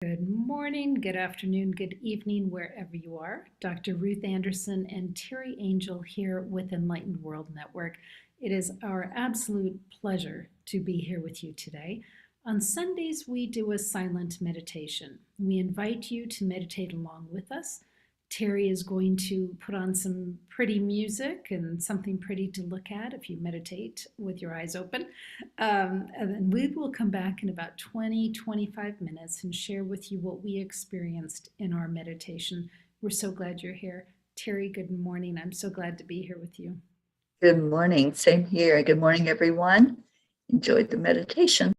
Good morning, good afternoon, good evening, wherever you are. Dr. Ruth Anderson and Teri Angel here with Enlightened World Network. It is our absolute pleasure to be here with you today. On Sundays, we do a silent meditation. We invite you to meditate along with us. Teri is going to put on some pretty music and something pretty to look at if you meditate with your eyes open. And then we will come back in about 20-25 minutes and share with you what we experienced in our meditation. We're so glad you're here. Teri, good morning. I'm so glad to be here with you. Good morning. Same here. Good morning, everyone. Enjoyed the meditation.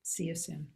See you soon.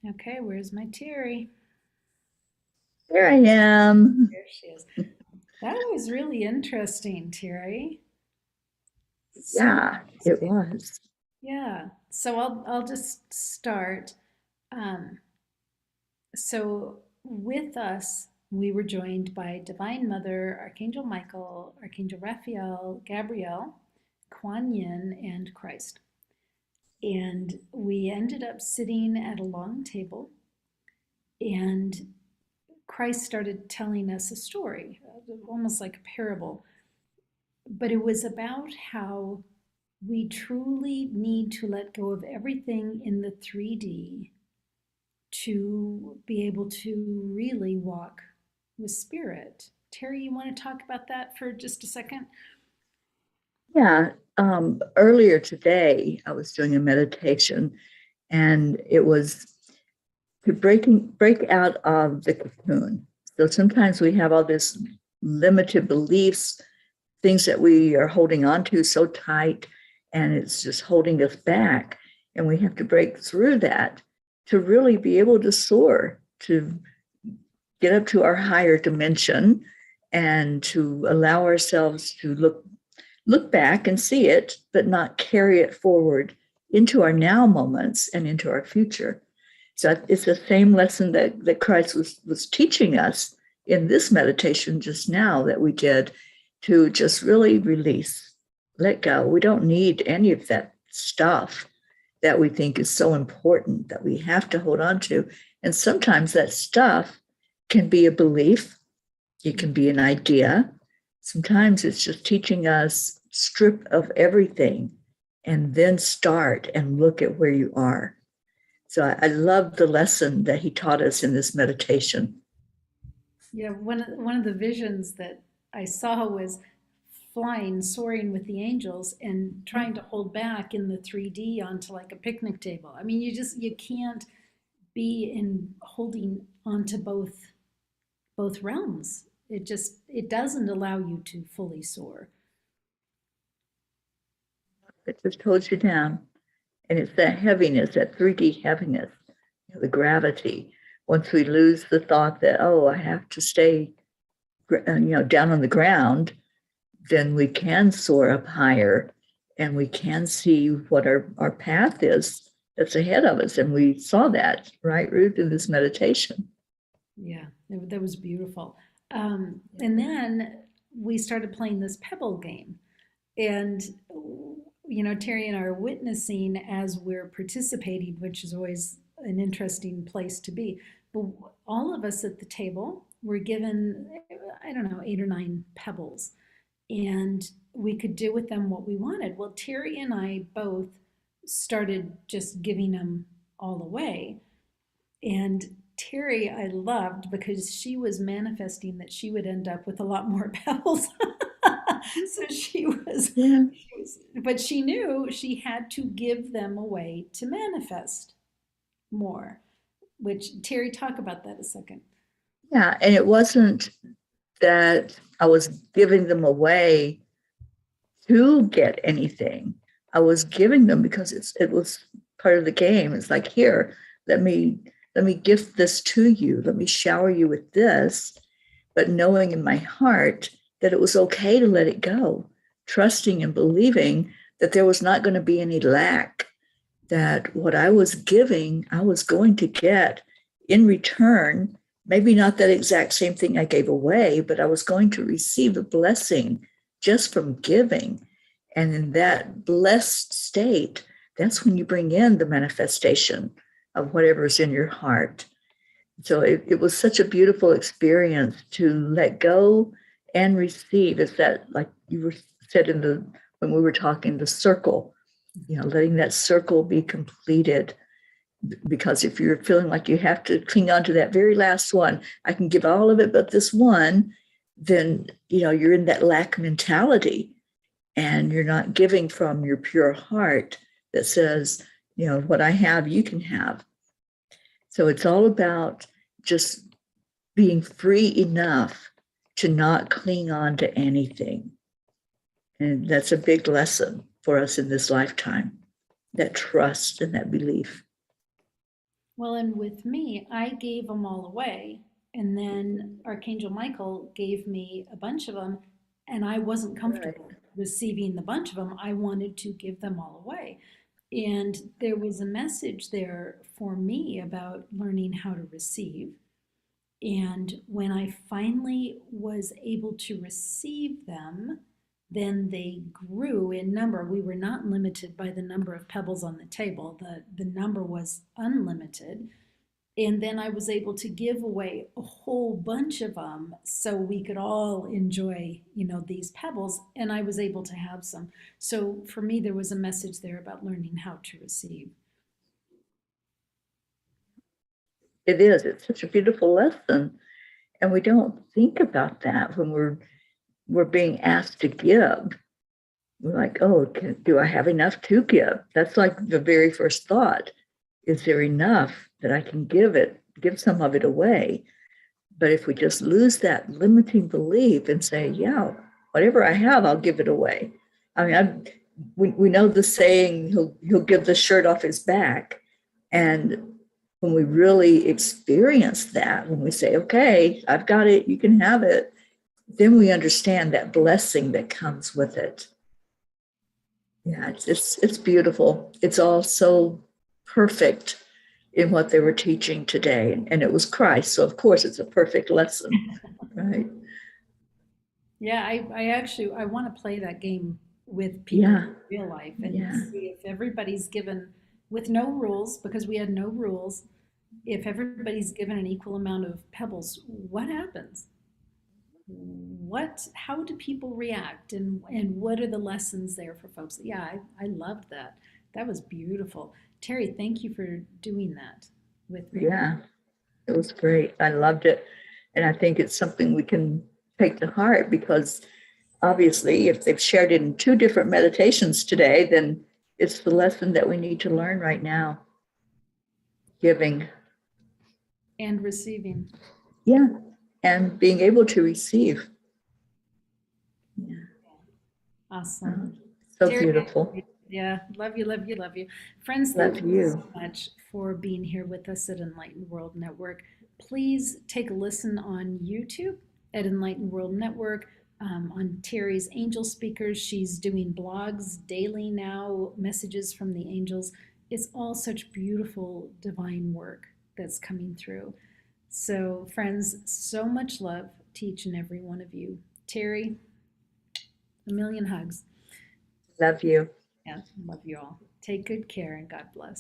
Okay, where's my Teri? There I am. There she is. That was really interesting, Teri. So Yeah, it interesting. was. Yeah. So I'll just start. Um, so with us, we were joined by Divine Mother, Archangel Michael, Archangel Raphael, Gabriel, Kuan Yin, and Christ. And we ended up sitting at a long table, and Christ started telling us a story, almost like a parable. But it was about how we truly need to let go of everything in the 3D to be able to really walk with spirit. Teri, you want to talk about that for just a second? Yeah. Earlier today, I was doing a meditation, and it was to break out of the cocoon. So sometimes we have all this limited beliefs, things that we are holding on to so tight, and it's just holding us back. And we have to break through that to really be able to soar, to get up to our higher dimension, and to allow ourselves to look back and see it, but not carry it forward into our now moments and into our future. So it's the same lesson that Christ was teaching us in this meditation just now that we did, to just really release, let go. We don't need any of that stuff that we think is so important that we have to hold on to. And sometimes that stuff can be a belief, it can be an idea. Sometimes it's just teaching us strip of everything and then start and look at where you are. So I love the lesson that he taught us in this meditation. Yeah, one of the visions that I saw was flying, soaring with the angels and trying to hold back in the 3D onto like a picnic table. I mean, you can't be in holding onto both realms. It doesn't allow you to fully soar. It just holds you down. And it's that heaviness, that 3D heaviness, the gravity. Once we lose the thought that, oh, I have to stay, down on the ground, then we can soar up higher, and we can see what our path is that's ahead of us. And we saw that, right, Ruth, in this meditation. Yeah, that was beautiful. And then we started playing this pebble game. And, Terry and I are witnessing as we're participating, which is always an interesting place to be. But all of us at the table were given, I don't know, 8 or 9 pebbles, and we could do with them what we wanted. Well, Terry and I both started just giving them all away. And Terry, I loved because she was manifesting that she would end up with a lot more pebbles. So Yeah. but she knew she had to give them away to manifest more, which Terry, talk about that a second. Yeah. And it wasn't that I was giving them away to get anything. I was giving them because it was part of the game. It's like, here, let me gift this to you. Let me shower you with this, but knowing in my heart that it was okay to let it go, trusting and believing that there was not going to be any lack, that what I was giving, I was going to get in return. Maybe not that exact same thing I gave away, but I was going to receive a blessing just from giving. And in that blessed state, that's when you bring in the manifestation of whatever's in your heart. So it was such a beautiful experience to let go and receive. Is that, like you were said when we were talking, the circle, letting that circle be completed. Because if you're feeling like you have to cling on to that very last one, I can give all of it but this one, then you're in that lack mentality, and you're not giving from your pure heart that says, what I have, you can have. So it's all about just being free enough to not cling on to anything. And that's a big lesson for us in this lifetime, that trust and that belief. Well, and with me, I gave them all away. And then Archangel Michael gave me a bunch of them, and I wasn't Right. comfortable receiving the bunch of them. I wanted to give them all away. And there was a message there for me about learning how to receive. And when I finally was able to receive them, then they grew in number. We were not limited by the number of pebbles on the table. The number was unlimited. And then I was able to give away a whole bunch of them so we could all enjoy, these pebbles. And I was able to have some. So for me, there was a message there about learning how to receive. It is. It's such a beautiful lesson. And we don't think about that when we're being asked to give. We're like, oh, do I have enough to give? That's like the very first thought. Is there enough that I can give some of it away? But if we just lose that limiting belief and say, yeah, whatever I have, I'll give it away. I mean, we know the saying, he'll give the shirt off his back. And when we really experience that, when we say, okay, I've got it, you can have it, then we understand that blessing that comes with it. Yeah, it's beautiful. It's all so perfect in what they were teaching today. And it was Christ. So of course it's a perfect lesson, right? Yeah, I want to play that game with people Yeah, in real life and yeah. see if everybody's given with no rules, because we had no rules. If everybody's given an equal amount of pebbles, what happens? How do people react, and what are the lessons there for folks? Yeah, I loved that. That was beautiful. Teri, thank you for doing that with me. Yeah, it was great. I loved it. And I think it's something we can take to heart because obviously, if they've shared it in two different meditations today, then it's the lesson that we need to learn right now. Giving. And receiving. Yeah. And being able to receive. Yeah. Awesome. Oh, so Terry, beautiful. yeah, love you, love you, love you. Friends, thank Love you so you. much for being here with us at Enlightened World Network. Please take a listen on YouTube at Enlightened World Network. On Teri's Angel Speakers, she's doing blogs daily now, messages from the angels. It's all such beautiful divine work that's coming through. So, friends, so much love to each and every one of you. Teri, a million hugs. Love you. Yeah, love you all. Take good care and God bless.